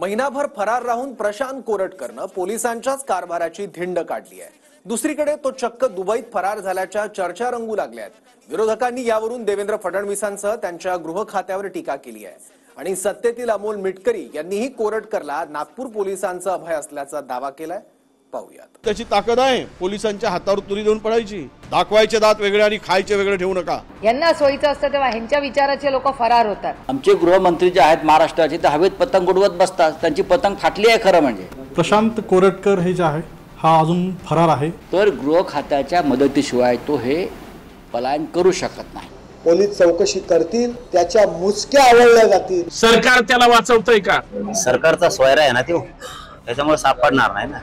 महिनाभर फरार राहून प्रशांत कोरटकरनं पोलिसांच्याच कारभाराची धिंड काढली आहे। दुसरीकडे तो चक्क दुबईत फरार झाल्याच्या चर्चा रंगू लागल्या आहेत। विरोधकांनी यावरून देवेंद्र फडणवीसांसह त्यांच्या गृह खात्यावर टीका केली आहे आणि सत्तेतील अमोल मिटकरी यांनीही कोरटकरला नागपूर पोलिसांचं अभय असल्याचा दावा केलाय। पाहूयात। त्याची ताकद आहे पोलिसांच्या हातावर तुरी देऊन पडायची, दाखवायचे दात वेगळे आणि खायचे वेगळे ठेवू नका। यांना सोयीचं असतं तेव्हा ह्यांच्या विचाराचे लोक फरार होतात। आमचे गृहमंत्री जे आहेत महाराष्ट्राचे ते हवेत पतंग उडवत बसतात, त्यांची पतंग फाटली आहे खरं म्हणजे। प्रशांत कोरटकर हे जे आहे हा अजून फरार आहे, तर गृह खात्याच्या मदतीशिवाय तो हे पलायन करू शकत नाही। पोलीस चौकशी करतील, त्याच्या मुसक्या आवळल्या जातील। सरकार त्याला वाचवतंय का? सरकारचा सोयरा आहे ना तो, त्याच्यामुळे सापडणार नाही ना।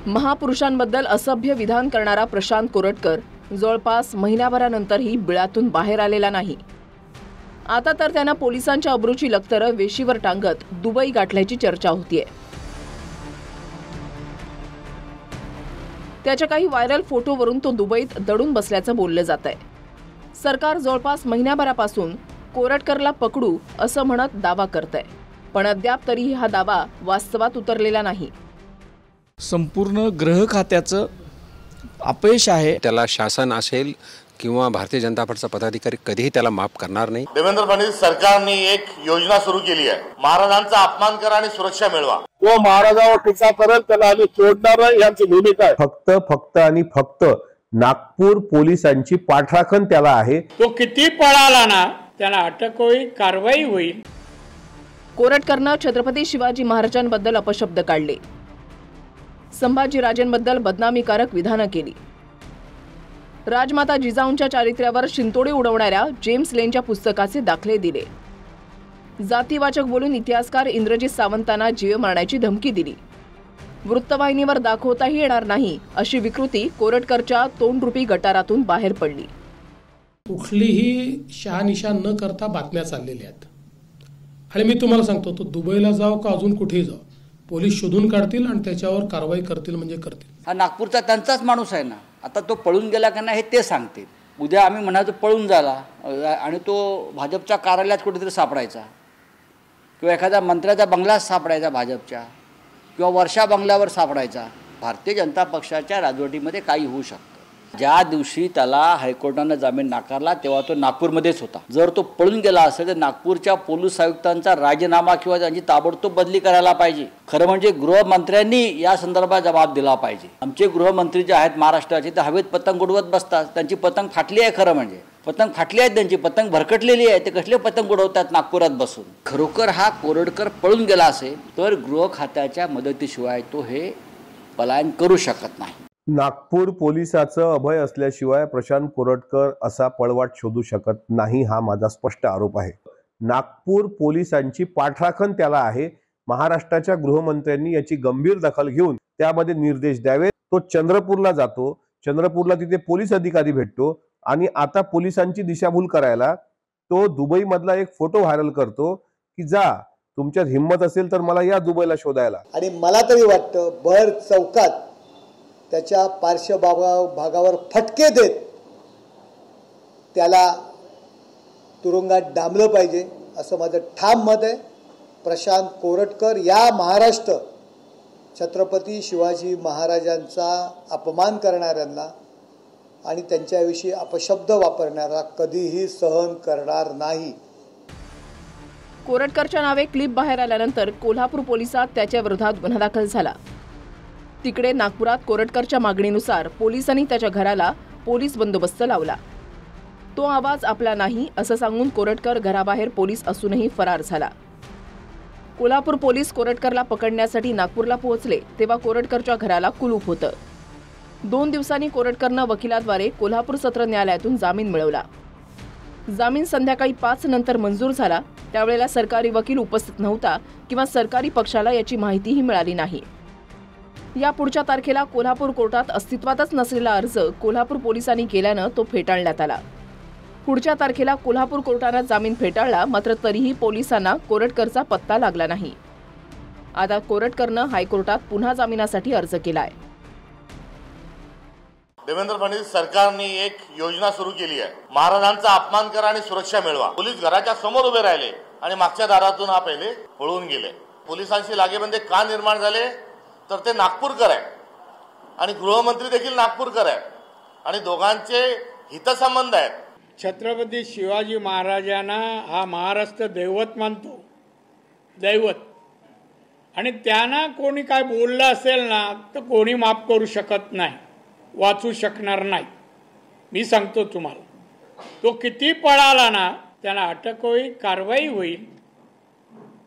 महापुरुषांबद्दल असभ्य विधान करणारा प्रशांत कोरटकर जवळपास महिन्याभरानंतरही बिळातून बाहेर आलेला नाही। आता तर त्यानं पोलिसांच्या अब्रूची लक्तरं वेशीवर टांगत दुबई गाठल्याची चर्चा होतीये। त्याच्या काही व्हायरल फोटोवरून तो दुबईत दडून बसल्याचं बोललं जातंय। सरकार जवळपास महिन्याभरापासून कोरटकरला पकडू असं म्हणत दावा करतंय, पण अद्याप तरीही हा दावा वास्तवात उतरलेला नाही। संपूर्ण गृह खात्याचं अपयश आहे। त्याला शासन असेल किंवा भारतीय जनता पक्षाचा पदाधिकारी कधीही त्याला माफ करणार नाही। देवेंद्र फडणवीस सरकारने एक योजना सुरू केली आहे, महाराजांचा अपमान करा आणि सुरक्षा मिळवा। तो महाराजावर टीका करेल त्याला आम्ही सोडणार नाही, यांची भूमिका आहे। फक्त नागपूर पोलिसांची पाठराखण त्याला आहे। तो किती पळाला ना त्याला अटक होईल, कारवाई होईल। कोरटकरनं छत्रपती शिवाजी महाराजांबद्दल अपशब्द काढले, संभाजीराजेंबद्दल बदनामीकारक विधानं केली, राजमाता जिजाऊंच्या चारित्र्यावर शिंतोडे उडवणाऱ्या जेम्स लेनच्या पुस्तकाचे दाखले दिले, जातीवाचक बोलून इतिहासकार इंद्रजित सावंतांना जीव मारण्याची धमकी दिली, वृत्तवाहिनीवर दाखवताही येणार नाही अशी विकृती कोरटकरच्या तोंडरूपी गटारातून बाहेर पडली। कुठलीही शहानिशा न करता बातम्या चाललेल्या आहेत आणि मी तुम्हाला सांगतो, तो दुबईला जाओ का अजून कुठेही जाओ, पोलीस शोधून काढतील आणि त्याच्यावर कारवाई करतील म्हणजे करतील। हा नागपूरचा त्यांचाच माणूस आहे ना, आता तो पळून गेला का नाही हे ते सांगतील। उद्या आम्ही म्हणायचो पळून झाला आणि तो भाजपच्या कार्यालयात कुठेतरी सापडायचा किंवा एखाद्या मंत्र्याच्या बंगल्यात सापडायचा भाजपच्या, किंवा वर्षा बंगल्यावर सापडायचा। भारतीय जनता पक्षाच्या राजवटीमध्ये काही होऊ शकतं। ज्या दिवशी त्याला हायकोर्टानं जामीन नाकारला तेव्हा तो नागपूरमध्येच होता। जर तो पळून गेला असेल तर नागपूरच्या पोलीस आयुक्तांचा राजीनामा किंवा त्यांची ताबडतोब बदली करायला पाहिजे। खरं म्हणजे गृहमंत्र्यांनी या संदर्भात जबाब दिला पाहिजे। आमचे गृहमंत्री जे आहेत महाराष्ट्राचे ते हवेत पतंग उडवत बसतात, त्यांची पतंग फाटली आहे खरं म्हणजे। पतंग फाटली आहे, त्यांची पतंग भरकटलेली आहे, ते कसले पतंग उडवतात नागपुरात बसून। खरोखर हा कोरटकर पळून गेला असेल तर गृह खात्याच्या मदतीशिवाय तो हे पलायन करू शकत नाही। नागपूर पोलिसाचं अभय असल्याशिवाय प्रशांत कोरटकर असा पळवाट शोधू शकत नाही, हा माझा स्पष्ट आरोप आहे। नागपूर पोलिसांची पाठराखण त्याला आहे। महाराष्ट्राच्या गृहमंत्र्यांनी याची गंभीर दखल घेऊन त्यामध्ये निर्देश द्यावे। तो चंद्रपूरला जातो, चंद्रपूरला तिथे पोलीस अधिकारी भेटतो आणि आता पोलिसांची दिशाभूल करायला तो दुबई मधला एक फोटो व्हायरल करतो की जा तुमच्यात हिम्मत असेल तर मला या दुबईला शोधायला। आणि मला तरी वाटतं भर चौकात त्याच्या पार्श्वभागावर फटके देत त्याला तुरुंगात डांबलं पाहिजे असं माझं ठाम मत आहे। प्रशांत कोरटकर या महाराष्ट्र छत्रपती शिवाजी महाराजांचा अपमान करणाऱ्यांना आणि त्यांच्याविषयी अपशब्द वापरणारा कधीही सहन करणार नाही। कोरटकरच्या नावे क्लिप बाहेर आल्यानंतर कोल्हापूर पोलिसात त्याच्या विरोधात गुन्हा दाखल झाला। तिकडे नागपुरात कोरटकरच्या मागणीनुसार पोलिसांनी त्याच्या घराला पोलीस बंदोबस्त लावला। तो आवाज आपला नाही असं सांगून कोरटकर घराबाहेर पोलीस असूनही फरार झाला। कोल्हापूर पोलीस कोरटकरला पकडण्यासाठी नागपूरला पोहोचले तेव्हा कोरटकरच्या घराला कुलूप होतं। 2 दिवसांनी कोरटकरनं वकिलाद्वारे कोल्हापूर सत्र न्यायालयातून जामीन मिळवला। जामीन संध्याकाळी 5 नंतर मंजूर झाला। त्यावेळेला सरकारी वकील उपस्थित नव्हता किंवा सरकारी पक्षाला याची माहितीही मिळाली नाही। या पुढच्या तारखेला कोल्हापूर कोर्टात अस्तित्वातच नसलेला अर्ज कोल्हापूर पोलिसांनी केल्यानं तो फेटाळण्यात आला। पुढच्या तारखेला कोल्हापूर कोर्टानं जामीन फेटाळला, मात्र तरीही पोलिसांना कोरटकरचा पत्ता लागला नाही। आता कोरटकरनं हायकोर्टात पुन्हा जामिनासाठी अर्ज केलाय। देवेंद्र फडणवीस सरकारने एक योजना सुरू केली आहे, महाराजांचा अपमान करा आणि सुरक्षा मिळवा। पोलीस घराच्या समोर उभे राहिले, आणि मागच्या दारातून हा पहिले पळून गेले. पोलिसांशी लागेबंदे का निर्माण झाले तर ते नागपूरकर आहे आणि गृहमंत्री देखील नागपूरकर आहे आणि दोघांचे हितसंबंध आहेत. छत्रपती शिवाजी महाराजांना हा महाराष्ट्र दैवत मानतो, दैवत. आणि त्यांना कोणी काय बोललं असेल ना तर कोणी माफ करू शकत नाही, वाचू शकणार नाही. मी सांगतो तुम्हाला, तो किती पळाला ना त्याला अटक होईल, कारवाई होईल.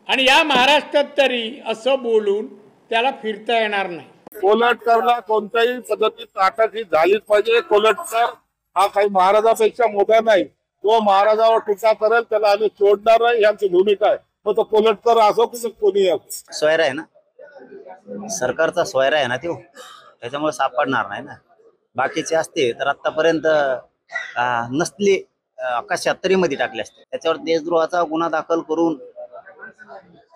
आणि या महाराष्ट्रात तरी असं बोलून त्याला फिरता येणार नाही. कोल्हटकरला कोणत्याही पद्धतीत अटक ही झालीच पाहिजे. कोल्हटकर हा काही महाराजापेक्षा मोठा नाही. तो महाराजावर टीका करेल त्याला आम्ही सोडणार नाही, यांची भूमिका आहे. मग तो कोल्हटकर असो की कोणी असो. सोयरा आहे ना, सरकारचा सोयरा आहे ना तो, त्याच्यामुळे सापडणार नाही ना. बाकीचे असते तर आतापर्यंत नसले आकाशात तरी मध्ये टाकले असते. त्याच्यावर देशद्रोहाचा गुन्हा दाखल करून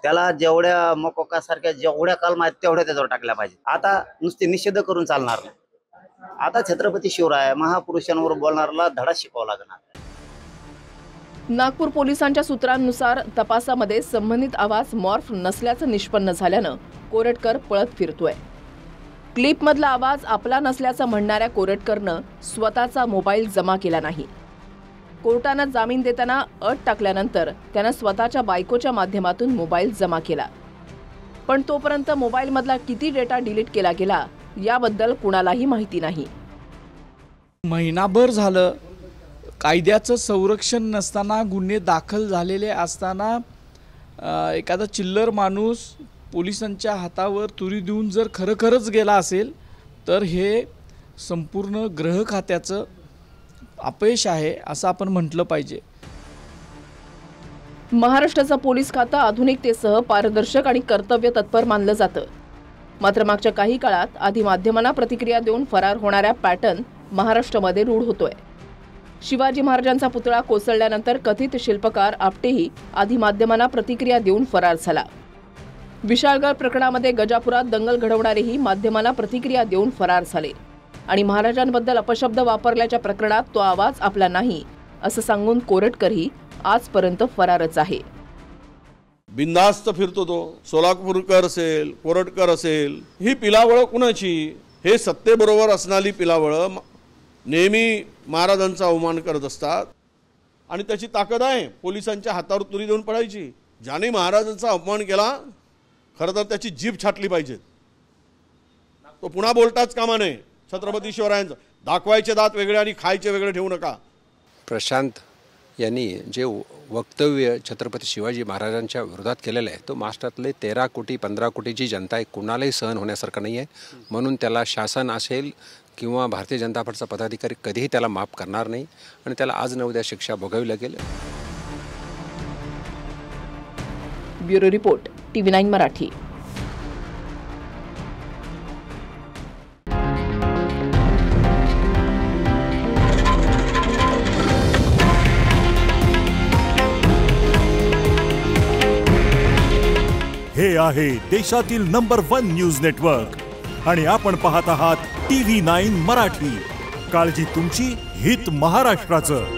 त्याला जेवढ्या मकोकासारख्या जेवढ्या कलमा आहेत तेवढ्या त्याच्यावर टाकल्या पाहिजे. आता नुसते निषेध करून चालणार नाही. आता छत्रपती शिवराय महापुरुषांवर बोलणाऱ्याला धडा शिकवावा लागणार. नागपूर पोलिसांच्या सूत्रांनुसार तपासामध्ये संबंधित आवाज मॉर्फ नसल्याचं निष्पन्न झाल्यानं कोरटकर पळत फिरतोय. क्लिपमधला आवाज आपला नसल्याचं म्हणणाऱ्या कोरटकरनं स्वतःचा मोबाईल जमा केला नाही. कोर्टानं जामीन देताना अट टाकल्यानंतर त्यानं स्वतःच्या बायकोच्या माध्यमातून मोबाईल जमा केला. पण तोपर्यंत मोबाईलमधला किती डेटा डिलीट केला गेला याबद्दल कुणालाही माहिती नाही. महिनाभर झालं कायद्याचं संरक्षण नसताना, गुन्हे दाखल झालेले असताना एखादा चिल्लर माणूस पोलिसांच्या हातावर तुरी देऊन जर खरंच गेला असेल तर हे संपूर्ण गृह खात्याचं अपयश आहे असं आपण म्हटलं पाहिजे. महाराष्ट्राचं पोलीस खातं आधुनिकतेसह पारदर्शक आणि कर्तव्य तत्पर मानलं जातं. मात्र मागच्या काही काळात आधी माध्यमांना प्रतिक्रिया देऊन फरार होणाऱ्या पॅटर्न महाराष्ट्रामध्ये रूढ होतोय. शिवाजी महाराजांचा पुतळा कोसळल्यानंतर कथित शिल्पकार आपटेही आधी माध्यमांना प्रतिक्रिया देऊन फरार झाला. विशाळगड प्रकरणामध्ये गजापुरात दंगल घडवणारेही माध्यमांना प्रतिक्रिया देऊन फरार झाले. आणि महाराजांबद्दल अपशब्द वापरल्याच्या प्रकरणात तो आवाज आपला नाही असं सांगून कोरटकरही आजपर्यंत फरारच आहे. बिंदास्त फिरतो तो. सोलापूरकर असेल, कोरटकर असेल, ही पिलावळं कुणाची? हे सत्तेबरोबर असणारी पिलावळं नेहमी महाराजांचा अवमान करत असतात आणि त्याची ताकद आहे पोलिसांच्या हातावर तुरी देऊन पडायची. ज्याने महाराजांचा अपमान केला खरं तर त्याची जीभ छाटली पाहिजे. तो पुन्हा बोलताच कामा नये. छत्रपती शिवरायांचं दाखवायचे दात वेगळे आणि खायचे वेगळे ठेवू नका. प्रशांत यांनी जे वक्तव्य छत्रपती शिवाजी महाराजांच्या विरोधात केलेलं आहे तो महाराष्ट्रातले 13 कोटी 15 कोटीची जनता आहे कुणालाही सहन होण्यासारखं नाही आहे. म्हणून त्याला शासन असेल किंवा भारतीय जनता पक्षाचा पदाधिकारी कधीही त्याला माफ करणार नाही आणि त्याला आज न उद्या शिक्षा भोगावी लागेल. Bureau report, TV9 Marathi. हे आहे देशातील नंबर 1 न्यूज नेटवर्क आणि आपण पाहत आहात TV9 मराठी. काळजी तुमची, हित महाराष्ट्राचं.